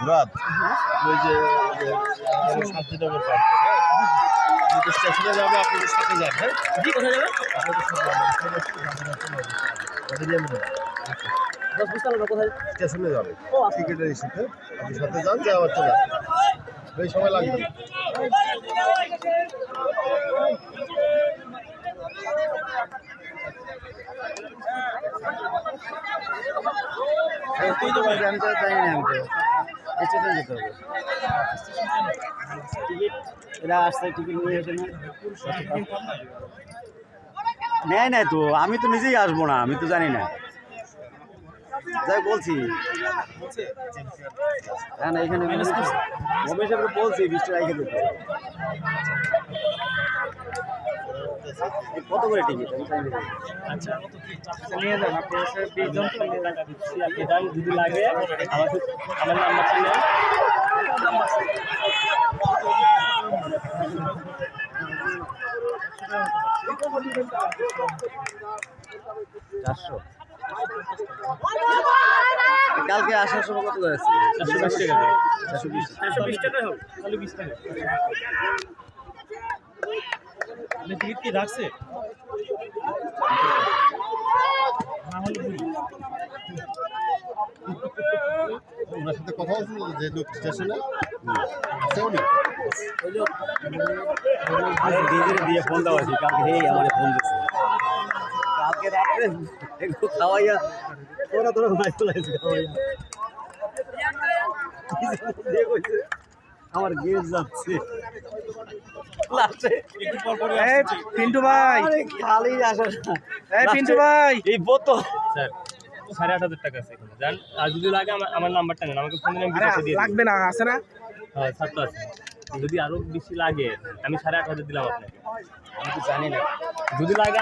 মুরাদ ওই যে শান্তিনগর পার্ক স্টেশনে যাবে আপনাদের সাথে যান। হ্যাঁ জি, কোথায় যাবে? কোথায়? স্টেশনে যাবে ও আচ্ছা। টিকিটের ইস্যুতে আপনি সাথে যান যে আবার চলে আসবেন এই সময় লাগবে। আমি তো জানি না, আমি তো স্টেশনে যেতে হবে। টিকিট এরা আসছে, টিকিট নিয়ে যেতে নেয় নাই তো, আমি তো নিজেই আসবো না, আমি তো জানি না। যাই বলছি হ্যাঁ না, এখানে রমেশ বলছি 20 টাকা রেখে দিতে। কত করে টিকিট? আচ্ছা নিয়ে যান, আপনি এসে 20 জন তো আমি টাকা দিচ্ছি, আপনি যান, যদি লাগে আমাকে আমার নাম্বারটা নেন। কালকে আসার সময় কত করে আছে? 420 টাকা করে। 420 420 টাকাই হোক, তাহলে 20 টাকা। আপনি টিকিট কি রাখছে? না হলে বলি। ওনার সাথে কথা হয়েছিল যে লোক স্টেশনে আছে উনি আরে ডিজেল দিয়ে ফোন দেওয়া আছে, কালকে হেই আমাদের ফোন দিচ্ছে কালকে রাত্রে একটু খাওয়াইয়া তোরা তোরা ভাই চলাইছে খাওয়াইয়া দিয়ে কইছে আমার গেস যাচ্ছে লাস্টে একটু পর পরে এই আসছি। পিন্টু ভাই, আরে খালি আসা না এই পিন্টু ভাই, এই বোতল স্যার 8,500 টাকা আছে এখানে, যান, আর যদি লাগে আমার নাম্বারটা নেন, আমাকে ফোন দিলে আমি আরে বিকাশে দিয়ে দিই। লাগবে না, আছে না? হ্যাঁ স্যার তো আছে, যদি আরো বেশি লাগে আমি 8,500 দিলাম আপনাকে। আমি তো জানি না, যদি লাগে